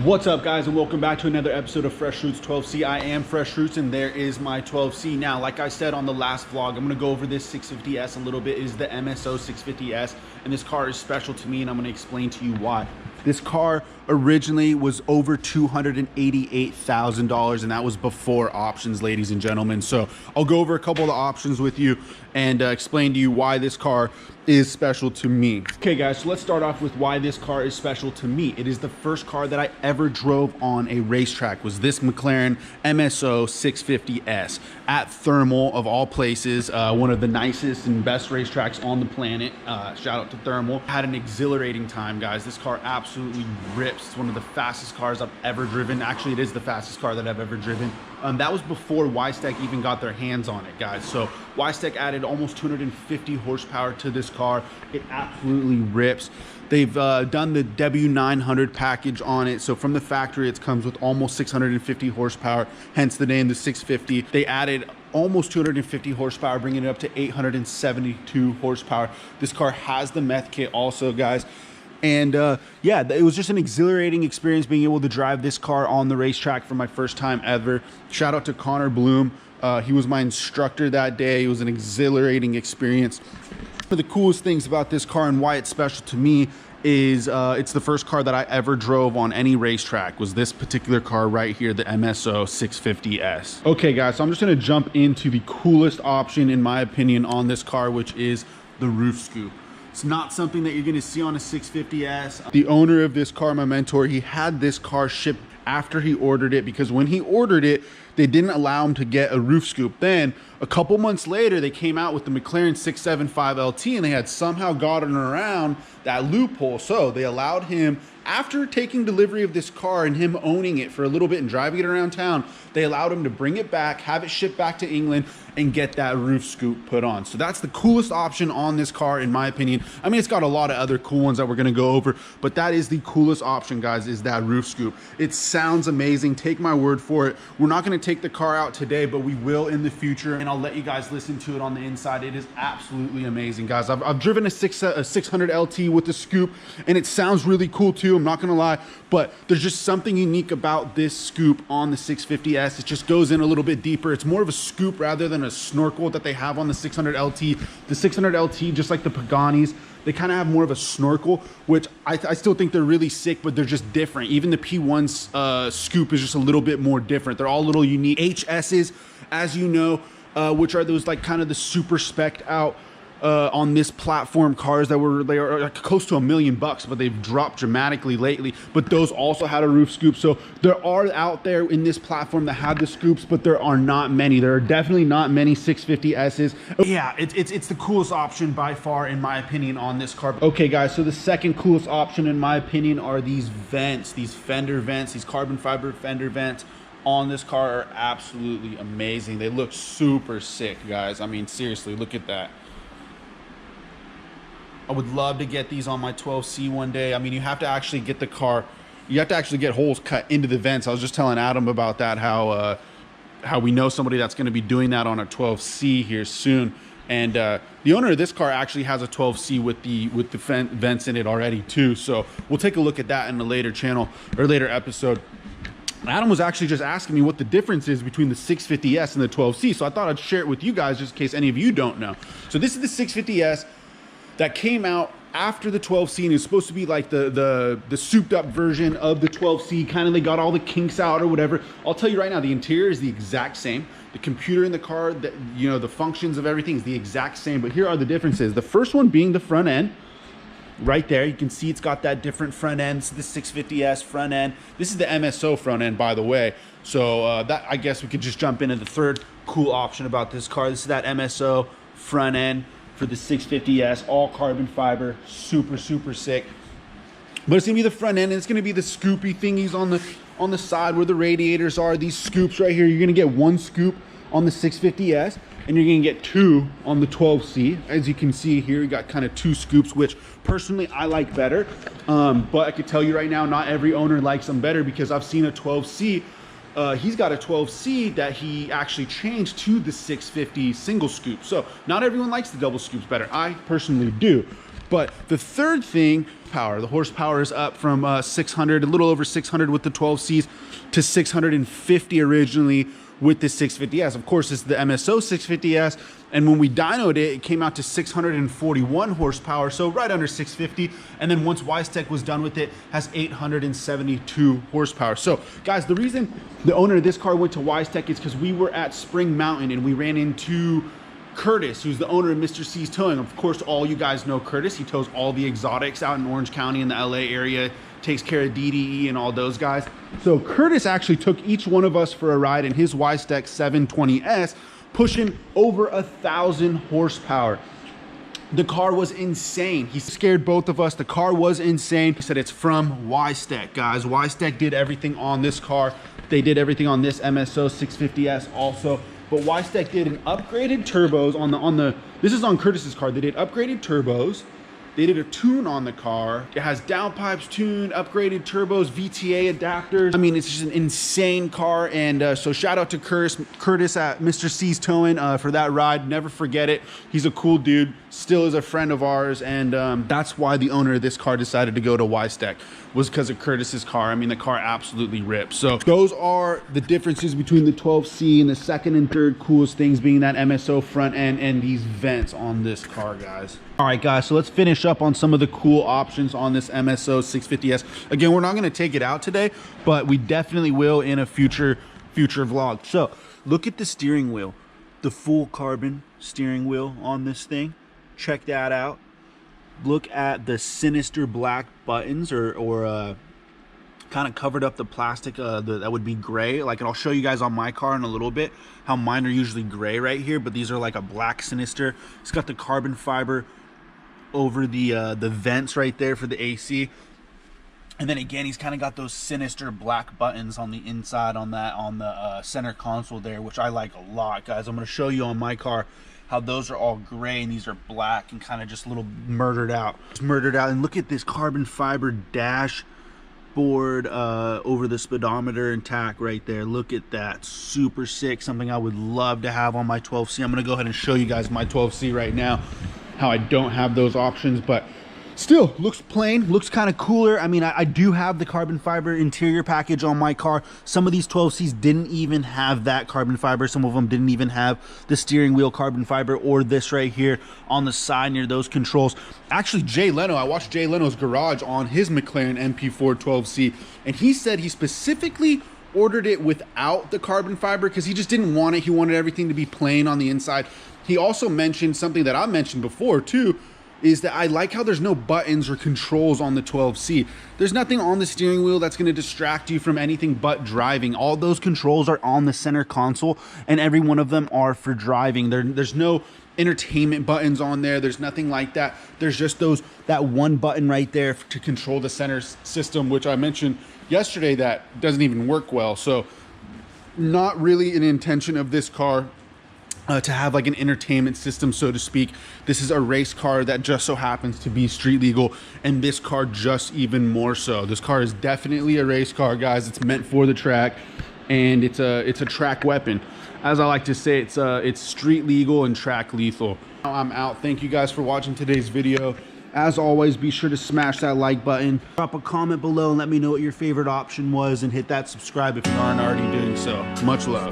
What's up, guys, and welcome back to another episode of Fresh Roots 12C. I am Fresh Roots, and there is my 12C. Now, like I said on the last vlog, I'm going to go over this 650S a little bit. It is the MSO 650S, and this car is special to me, and I'm going to explain to you why. This car originally was over $288,000, and that was before options, ladies and gentlemen. So I'll go over a couple of the options with you and explain to you why this car is special to me. Okay, guys, so let's start off with why this car is special to me. It is the first car that I ever drove on a racetrack, was this McLaren MSO 650S at Thermal, of all places, one of the nicest and best racetracks on the planet. Shout out to Thermal. Had an exhilarating time, guys. This car absolutely rips. It's one of the fastest cars I've ever driven. Actually, it is the fastest car that I've ever driven. That was before Ystec even got their hands on it, guys. So Ystec added almost 250 horsepower to this car. It absolutely rips. They've done the W900 package on it. So from the factory, it comes with almost 650 horsepower, hence the name, the 650. They added almost 250 horsepower, bringing it up to 872 horsepower. This car has the meth kit also, guys. And yeah, it was just an exhilarating experience being able to drive this car on the racetrack for my first time ever. Shout out to Connor Bloom. He was my instructor that day. It was an exhilarating experience. One of the coolest things about this car and why it's special to me is it's the first car that I ever drove on any racetrack, was this particular car right here, the MSO 650S. Okay, guys, so I'm just gonna jump into the coolest option in my opinion on this car, which is the roof scoop. It's not something that you're gonna see on a 650S. The owner of this car, my mentor, he had this car shipped after he ordered it, because when he ordered it, they didn't allow him to get a roof scoop. Then a couple months later, they came out with the McLaren 675 LT, and they had somehow gotten around that loophole. So they allowed him, after taking delivery of this car and him owning it for a little bit and driving it around town, they allowed him to bring it back, have it shipped back to England, and get that roof scoop put on. So that's the coolest option on this car, in my opinion. I mean, it's got a lot of other cool ones that we're gonna go over, but that is the coolest option, guys, is that roof scoop. It sounds amazing, take my word for it. We're not gonna take the car out today, but we will in the future, and I'll let you guys listen to it on the inside. It is absolutely amazing, guys. I've driven a 600 LT with the scoop, and it sounds really cool too, I'm not gonna lie, but there's just something unique about this scoop on the 650S. It just goes in a little bit deeper. It's more of a scoop rather than a snorkel that they have on the 600 LT. The 600 LT, just like the Paganis, they kind of have more of a snorkel, which I still think they're really sick, but they're just different. Even the P1's scoop is just a little bit more different. They're all a little unique. HS's, as you know, which are those like kind of the super spec'd out on this platform cars that they are like close to $1 million, but they've dropped dramatically lately. But those also had a roof scoop. So there are out there in this platform that have the scoops, but there are not many. There are definitely not many 650Ss. Yeah, it's the coolest option by far, in my opinion, on this car. Okay, guys, so the second coolest option, in my opinion, are these vents, these fender vents, these carbon fiber fender vents on this car are absolutely amazing. They look super sick, guys. I mean, seriously, look at that. I would love to get these on my 12C one day. I mean, you have to actually get the car, you have to actually get holes cut into the vents. I was just telling Adam about that, how we know somebody that's going to be doing that on a 12C here soon. And the owner of this car actually has a 12C with the vents in it already too. So we'll take a look at that in a later channel or later episode. Adam was actually just asking me what the difference is between the 650S and the 12C. So I thought I'd share it with you guys just in case any of you don't know. So this is the 650S that came out after the 12C, and it's supposed to be like the souped up version of the 12C. Kind of, they got all the kinks out or whatever. I'll tell you right now, the interior is the exact same. The computer in the car, the functions of everything is the exact same, but here are the differences. The first one being the front end. Right there, you can see it's got that different front end. This is the 650S front end. This is the MSO front end, by the way. So that, I guess we could just jump into the third cool option about this car. This is that MSO front end for the 650S, all carbon fiber, super, super sick. But it's gonna be the front end, and it's gonna be the scoopy thingies on the side where the radiators are. These scoops right here, you're gonna get one scoop on the 650S, and you're gonna get two on the 12C. As you can see here, you got kind of two scoops, which personally I like better. But I could tell you right now, not every owner likes them better, because I've seen a 12C. He's got a 12C that he actually changed to the 650 single scoop. So not everyone likes the double scoops better. I personally do. But the third thing, power. The horsepower is up from 600, a little over 600 with the 12Cs to 650 originally with the 650S. Of course, it's the MSO 650S, and when we dynoed it, it came out to 641 horsepower, so right under 650. And then once Wistek was done with it, has 872 horsepower. So guys, the reason the owner of this car went to Wistek is because we were at Spring Mountain and we ran into Curtis, who's the owner of Mr. C's Towing. Of course, all you guys know Curtis. He tows all the exotics out in Orange County in the LA area, takes care of DDE and all those guys. So Curtis actually took each one of us for a ride in his Wistek 720S, pushing over 1,000 horsepower. The car was insane. He scared both of us. The car was insane. He said it's from Wistek, guys. Wistek did everything on this car. They did everything on this MSO 650S also. But Wistek did an upgraded turbos on the this is on Curtis's car. They did upgraded turbos. They did a tune on the car. It has downpipes, tune, upgraded turbos, VTA adapters. I mean, it's just an insane car. And so shout out to Curtis at Mr. C's Towing for that ride. Never forget it. He's a cool dude, still is a friend of ours. And that's why the owner of this car decided to go to Wistek, was because of Curtis's car. I mean, the car absolutely rips. So those are the differences between the 12C and the second and third coolest things being that MSO front end and these vents on this car, guys. All right, guys, so let's finish up on some of the cool options on this MSO 650S. Again, we're not going to take it out today, but we definitely will in a future vlog. So look at the steering wheel, the full carbon steering wheel on this thing. Check that out. Look at the sinister black buttons, or kind of covered up the plastic that would be gray. Like, and I'll show you guys on my car in a little bit how mine are usually gray right here, but these are like a black sinister. It's got the carbon fiber over the vents right there for the AC. And then again, he's kind of got those sinister black buttons on the inside on the center console there, which I like a lot, guys. I'm going to show you on my car how those are all gray and these are black and kind of just a little murdered out. And look at this carbon fiber dashboard over the speedometer and tack right there. Look at that, super sick. Something I would love to have on my 12C. I'm going to go ahead and show you guys my 12C right now, how I don't have those options, but still looks plain, looks kind of cooler. I mean, I do have the carbon fiber interior package on my car. Some of these 12Cs didn't even have that carbon fiber. Some of them didn't even have the steering wheel carbon fiber or this right here on the side near those controls. Actually, Jay Leno, I watched Jay Leno's garage on his McLaren MP4 12C, and he said he specifically ordered it without the carbon fiber because he just didn't want it. He wanted everything to be plain on the inside. He also mentioned something that I mentioned before too, is that I like how there's no buttons or controls on the 12C. There's nothing on the steering wheel that's going to distract you from anything but driving. All those controls are on the center console, and every one of them are for driving. There's no entertainment buttons on there. There's nothing like that. There's just that one button right there to control the center system, which I mentioned yesterday that doesn't even work well. So not really an intention of this car to have like an entertainment system, so to speak. This is a race car that just so happens to be street legal, and this car just even more so. This car is definitely a race car, guys. It's meant for the track, and it's a track weapon. As I like to say, it's street legal and track lethal. I'm out. Thank you guys for watching today's video. As always, be sure to smash that like button, drop a comment below and let me know what your favorite option was, and hit that subscribe if you aren't already doing so. Much love.